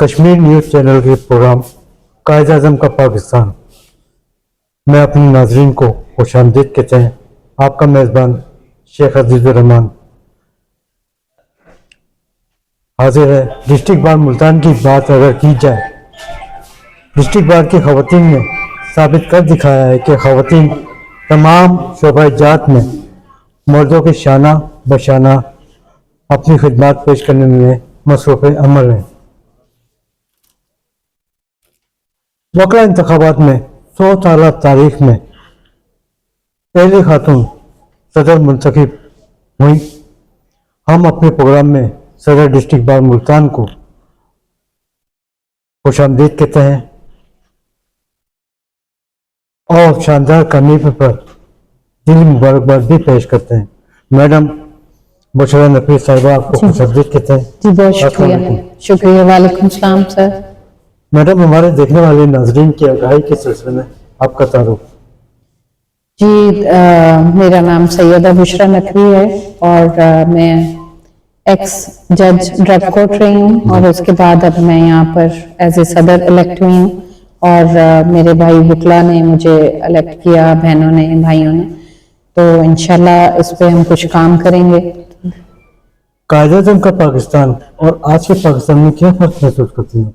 Kashmir news channel کے programme Quaid Azam کا پاکستان میں اپنے ناظرین کو خوش آمدید کہتے ہیں. آپ کا میزبان شیخ عزیز الرحمان حاضر ہے. ڈسٹرکٹ بار ملتان کی بات اگر کی جائے، ڈسٹرکٹ بار کی خواتین نے ثابت کر دکھایا ہے کہ خواتین تمام شعبہ جات میں مردوں کے شانہ بشانہ اپنی خدمات پیش کرنے میں مصروف عمل ہیں. وکلا انتخابات میں 100 سالہ تاریخ میں پہلی خاتون صدر منتخب ہوئی. ہم اپنے پروگرام میں صدر ڈسٹرکٹ بار ملتان کو خوش آمدید کہتے ہیں اور شاندار کامیابی پر دلی مبارکباد بھی پیش کرتے ہیں. میڈم بشرا نقوی صاحبہ آپ کو خوش آمدید کہتے ہیں. جی بہت شکریہ. شکریہ. وعلیکم السلام سر. میڈم ہمارے دیکھنے والے ناظرین کی آگاہی کے سلسلے میں آپ کا تعارف. جی میرا نام سیدہ بشرا نقوی ہے اور میں ایکس جج ڈرگ کورٹ رہی ہوں اور اس کے بعد اب میں یہاں پر ایز اے صدر الیکٹ ہوئی ہوں اور میرے بھائی وکلا نے مجھے الیکٹ کیا، بہنوں نے، بھائیوں نے، تو انشاءاللہ اس پہ ہم کچھ کام کریں گے. قائد اعظم کا پاکستان اور آج کے پاکستان میں کیا فرق محسوس کرتی ہیں؟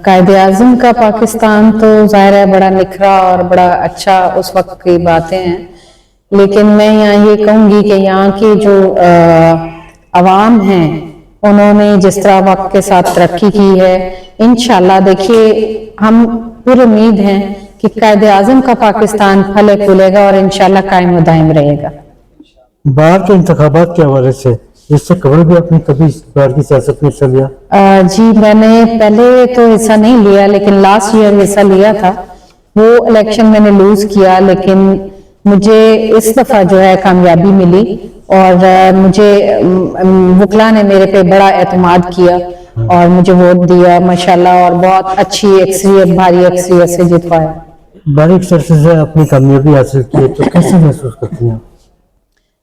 قائد اعظم کا پاکستان تو ظاہر ہے بڑا نکھرا اور بڑا اچھا اس وقت کی باتیں ہیں، لیکن میں یہاں یہ کہوں گی کہ یہاں کی جو عوام ہیں انہوں نے جس طرح وقت کے ساتھ ترقی کی ہے، انشاءاللہ دیکھیے ہم پر امید ہیں کہ قائد اعظم کا پاکستان پھلے پھولے گا اور انشاءاللہ قائم و دائم رہے گا. باہر کے انتخابات کے حوالے سے اس سے قبل بھی اپنی کبھی باہر کی سیاست میں حصہ لیا؟ جی میں نے پہلے تو حصہ نہیں لیا لیکن لاسٹ ایئر حصہ لیا تھا. وہ الیکشن میں نے لوز کیا لیکن مجھے اس دفعہ جو ہے کامیابی ملی اور مجھے وکلا نے میرے پہ بڑا اعتماد کیا اور مجھے ووٹ دیا ماشاءاللہ اور بہت اچھی اکثریت، بھاری اکثریت سے جتوایا. بڑی اکثریت سے اپنی کامیابی حاصل کی تو کیسے محسوس کرتی ہیں؟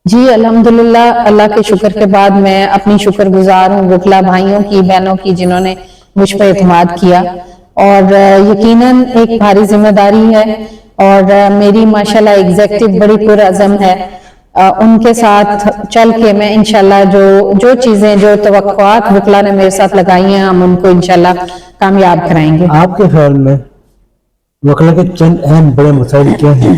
جی الحمدللہ اللہ کے شکر کے بعد میں اپنی شکر گزار ہوں وکلا بھائیوں کی، بہنوں کی، جنہوں نے مجھ پر اعتماد کیا اور یقیناً ایک بھاری ذمہ داری ہے اور میری ماشاءاللہ ایگزیکٹو بڑی پرعزم ہے. ان کے ساتھ چل کے میں انشاءاللہ جو چیزیں، جو توقعات وکلا نے میرے ساتھ لگائی ہیں ہم ان کو انشاءاللہ کامیاب کرائیں گے. آپ کے خیال میں وکلا کے چند اہم بڑے مسائل کیا ہیں؟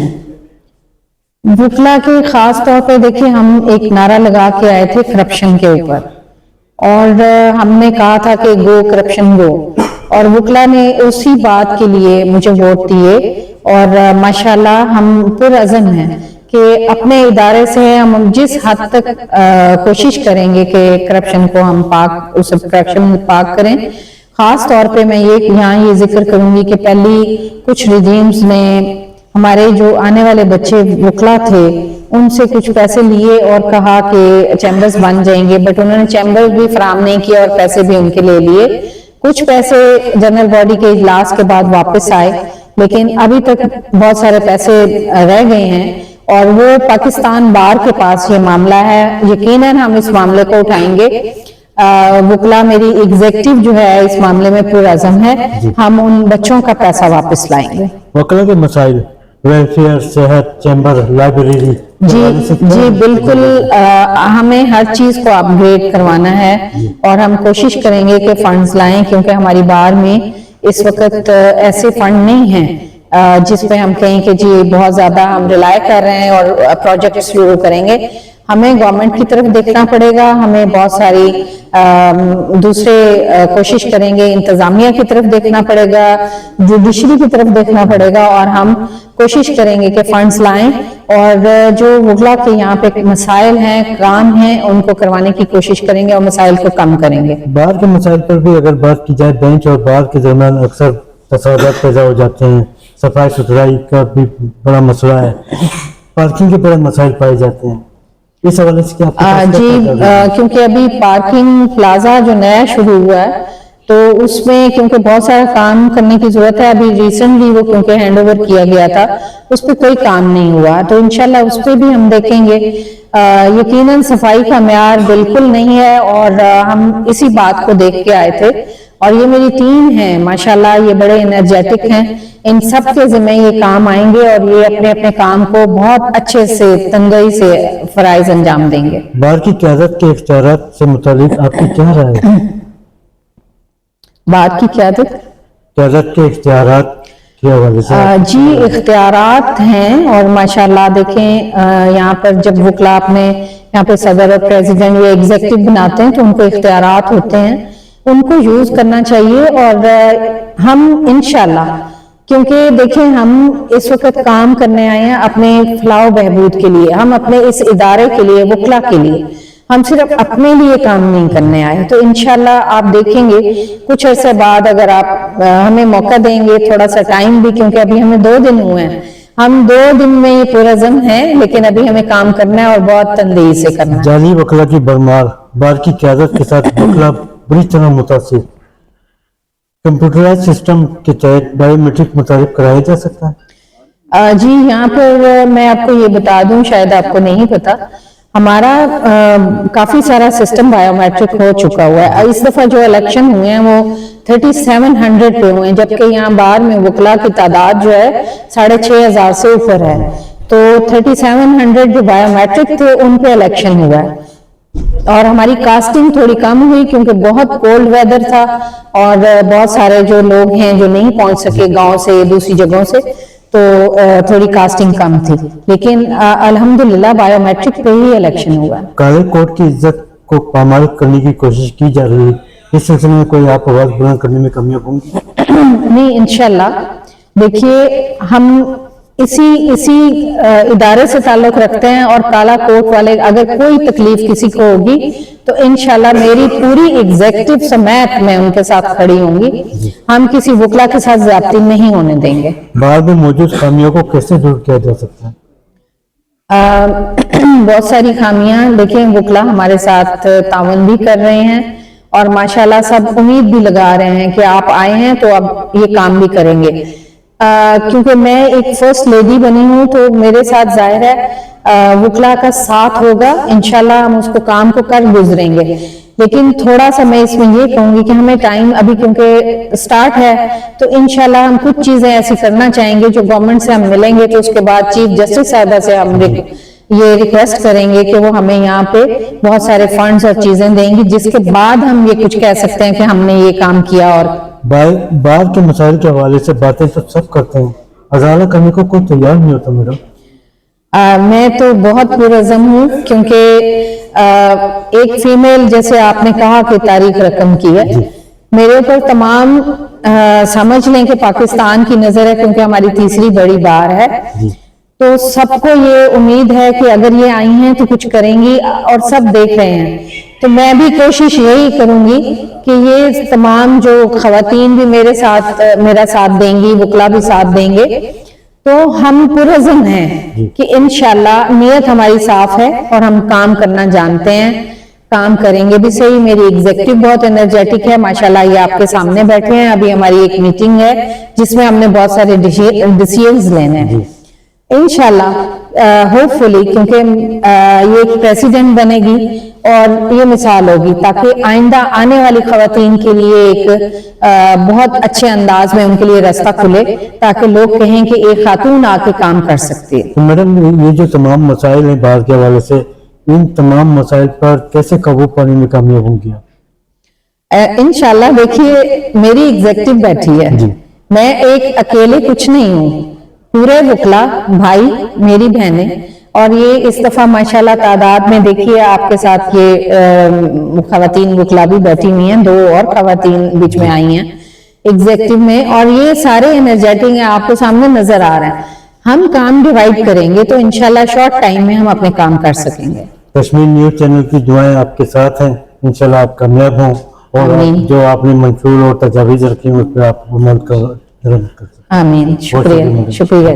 وکلا کے خاص طور پہ دیکھیں ہم ایک نعرہ لگا کے آئے تھے کرپشن کے اوپر اور ہم نے کہا تھا کہ گو کرپشن گو، اور وکلا نے اسی بات کے لیے مجھے ووٹ دیے اور ماشاءاللہ ہم پرعزم ہیں کہ اپنے ادارے سے ہم جس حد تک کوشش کریں گے کہ کرپشن کو ہم کرپشن پاک کریں. خاص طور پہ میں یہاں یہ ذکر کروں گی کہ پہلی کچھ رجیمز نے ہمارے جو آنے والے بچے وکلا تھے ان سے کچھ پیسے لیے اور کہا کہ چیمبرز بن جائیں گے، بٹ انہوں نے چیمبرز بھی فراہم نہیں کیا اور پیسے بھی ان کے لے لیے. کچھ پیسے جنرل باڈی کے اجلاس کے بعد واپس آئے لیکن ابھی تک بہت سارے پیسے رہ گئے ہیں اور وہ پاکستان بار کے پاس یہ معاملہ ہے. یقیناً ہم اس معاملے کو اٹھائیں گے. وکلا میری ایگزیکٹو جو ہے اس معاملے میں پرعزم ہے، ہم ان بچوں کا پیسہ واپس لائیں گے. وکلا کے مسائل ویلفیئر، صحت، چیمبر، لائبریری. جی بالکل ہمیں ہر چیز کو اپ گریڈ کروانا ہے اور ہم کوشش کریں گے کہ فنڈز لائیں کیونکہ ہماری بار میں اس وقت ایسے فنڈ نہیں ہیں جس پہ ہم کہیں کہ جی بہت زیادہ ہم ریلائی کر رہے ہیں اور پروجیکٹ شروع کریں گے. ہمیں گورنمنٹ کی طرف دیکھنا پڑے گا، ہمیں بہت ساری دوسرے کوشش کریں گے، انتظامیہ کی طرف دیکھنا پڑے گا، جوڈیشری کی طرف دیکھنا پڑے گا اور ہم کوشش کریں گے کہ فنڈز لائیں اور جو وکلا کے یہاں پہ مسائل ہیں، کام ہیں، ان کو کروانے کی کوشش کریں گے اور مسائل کو کم کریں گے. باہر کے مسائل پر بھی اگر بات کی جائے، بینچ اور بار کے درمیان اکثر تصادمات پیدا ہو جاتے ہیں. صفائی ستھرائی کا بھی بڑا مسئلہ ہے، پارکنگ کے بڑے مسائل پائے جاتے ہیں. اس حوالے سے کیا؟ جی کیونکہ ابھی پارکنگ پلازا جو نیا شروع ہوا ہے تو اس میں کیونکہ بہت سارا کام کرنے کی ضرورت ہے. ابھی ریسنٹلی وہ کیونکہ ہینڈ اوور کیا گیا تھا, اس پہ کوئی کام نہیں ہوا, تو انشاءاللہ اس پہ بھی ہم دیکھیں گے. یقیناً صفائی کا معیار بالکل نہیں ہے, اور ہم اسی بات کو دیکھ کے آئے تھے. اور یہ میری ٹیم ہے ماشاءاللہ, یہ بڑے انرجیٹک ہیں, ان سب کے ذمہ یہ کام آئیں گے اور یہ اپنے اپنے کام کو بہت اچھے سے تنگئی سے فرائض انجام دیں گے. بار کی قیادت کے اختیارات سے متعلق آپ کی کیا رائے ہے؟ بات کی قیادت قیادت کے اختیارات کے حوالے سے جی اختیارات ہیں, اور ماشاءاللہ دیکھیں یہاں پر جب وکلا اپنے یہاں پہ صدر اور پریزیڈنٹ یا ایگزیکٹو بناتے ہیں تو ان کو اختیارات ہوتے ہیں, ان کو یوز کرنا چاہیے. اور ہم انشاءاللہ, کیونکہ دیکھیں ہم اس وقت کام کرنے آئے ہیں اپنے فلاح و بہبود کے لیے, ہم اپنے اس ادارے کے لیے, وکلا کے لیے, ہم صرف اپنے لیے کام نہیں کرنے آئے. تو انشاءاللہ آپ دیکھیں گے کچھ عرصے بعد اگر آپ ہمیں موقع دیں گے, تھوڑا سا ٹائم بھی, کیونکہ ابھی ہمیں 2 دن ہوئے ہیں, ہم 2 دن میں یہ پورا ضم ہے, لیکن ابھی ہمیں کام کرنا ہے اور بہت تندہی سے کرنا ہے. جعلی وکلا کی بھرمار بار کی قیادت کے ساتھ وکلا بری طرح متاثر. کمپیوٹرائز سسٹم کے تحت بایو میٹرک متعارف کرایا جا سکتا ہے؟ جی یہاں پر میں آپ کو یہ بتا دوں, شاید آپ کو نہیں پتا, ہمارا کافی سارا سسٹم بایو میٹرک ہو چکا ہوا ہے. اس دفعہ جو الیکشن ہوئے ہیں وہ 3700 پہ ہوئے ہیں, جبکہ یہاں بار میں وکلا کی تعداد جو ہے 6500 سے اوپر ہے. تو 3700 جو بایو میٹرک تھے ان پہ الیکشن ہوا ہے. اور ہماری کاسٹنگ تھوڑی کم ہوئی کیونکہ بہت کولڈ ویدر تھا, اور بہت سارے جو لوگ ہیں جو نہیں پہنچ سکے گاؤں سے, دوسری جگہوں سے, تو تھوڑی کاسٹنگ کم تھی. لیکن الحمدللہ بایو میٹرک پہ ہی الیکشن ہوا. کالے کوٹ کی عزت کو پامال کرنے کی کوشش کی جا رہی ہے, اس سلسلے میں کوئی آپ آواز بلند کرنے میں کمیاں ہوں گی؟ نہیں انشاءاللہ, دیکھیے ہم اسی ادارے سے تعلق رکھتے ہیں, اور کالا کوٹ والے اگر کوئی تکلیف کسی کو ہوگی تو انشاءاللہ میری پوری ایگزیکٹو سمیت میں ان کے ساتھ کھڑی ہوں گی. ہم کسی وکلا کے ساتھ زیادتی نہیں ہونے دیں گے. بعد میں موجود خامیوں کو کیسے دور کیا جا سکتا ہے؟ بہت ساری خامیاں, دیکھیں وکلا ہمارے ساتھ تعاون بھی کر رہے ہیں, اور ماشاءاللہ سب امید بھی لگا رہے ہیں کہ آپ آئے ہیں تو اب یہ کام بھی کریں گے. کیونکہ میں ایک فرسٹ لیڈی بنی ہوں تو میرے ساتھ ظاہر ہے وکلا کا ساتھ ہوگا, انشاءاللہ ہم اس کو کام کو کر گزریں گے. لیکن تھوڑا سا میں اس میں یہ کہوں گی کہ ہمیں ٹائم ابھی کیونکہ سٹارٹ ہے, تو انشاءاللہ ہم کچھ چیزیں ایسی کرنا چاہیں گے جو گورنمنٹ سے ہم ملیں گے تو اس کے بعد چیف جسٹس صاحبہ سے ہم یہ ریکویسٹ کریں گے کہ وہ ہمیں یہاں پہ بہت سارے فنڈز اور چیزیں دیں گی, جس کے بعد ہم یہ کچھ کہہ سکتے ہیں کہ ہم نے یہ کام کیا. اور بار کے مسائل کے حوالے سے باتیں تو سب کرتے ہیں, ازالہ کرنے کو کوئی تیار نہیں ہوتا میڈم. میں تو بہت پرعزم ہوں, کیونکہ ایک فیمیل جیسے آپ نے کہا کہ تاریخ رقم کی ہے, میرے اوپر تمام سمجھ لیں کہ پاکستان کی نظر ہے, کیونکہ ہماری تیسری بڑی بار ہے. تو سب کو یہ امید ہے کہ اگر یہ آئی ہیں تو کچھ کریں گی, اور سب دیکھ رہے ہیں. تو میں بھی کوشش یہی کروں گی کہ یہ تمام جو خواتین بھی میرا ساتھ دیں گی, وکلا بھی ساتھ دیں گے, تو ہم پرعزم ہیں کہ انشاءاللہ نیت ہماری صاف ہے اور ہم کام کرنا جانتے ہیں, کام کریں گے بھی صحیح. میری ایگزیکٹو بہت انرجیٹک ہے ماشاءاللہ, یہ آپ کے سامنے بیٹھے ہیں. ابھی ہماری ایک میٹنگ ہے جس میں ہم نے بہت سارے ڈیسیژنز لینے ہیں انشاءاللہ, ہوپ فلی, کیونکہ یہ ایک پریسیڈنٹ بنے گی اور یہ مثال ہوگی, تاکہ آئندہ آنے والی خواتین کے لیے ایک بہت اچھے انداز میں ان کے لیے راستہ کھلے, تاکہ لوگ کہیں کہ ایک خاتون آ کے کام کر سکتی ہے. میڈم یہ جو تمام مسائل ہیں بار کے حوالے سے, ان تمام مسائل پر کیسے قابو پانے میں کامیاب ہوں گی؟ انشاءاللہ دیکھیے میری ایگزیکٹو بیٹھی ہے, میں ایک اکیلے کچھ نہیں ہوں, پورے وکلا بھائی میری بہنیں, اور یہ اس دفعہ ماشاءاللہ تعداد میں دیکھیے آپ کے ساتھ یہ خواتین وکلا بھی بیٹھی ہوئی ہیں, 2 اور خواتین بیچ میں آئی ہیں ایگزیکٹو میں, اور یہ سارے انرجیٹک ہیں, آپ کو سامنے نظر آ رہے ہیں. ہم کام ڈیوائیڈ کریں گے تو انشاءاللہ شارٹ ٹائم میں ہم اپنے کام کر سکیں گے. کشمیر نیوز چینل کی دعائیں آپ کے ساتھ ہیں, انشاءاللہ آپ کامیاب ہوں, اور جو آپ نے منشور اور تجاویز رکھی ہیں اس پہ آپ عمل کر. آمین. شکریہ.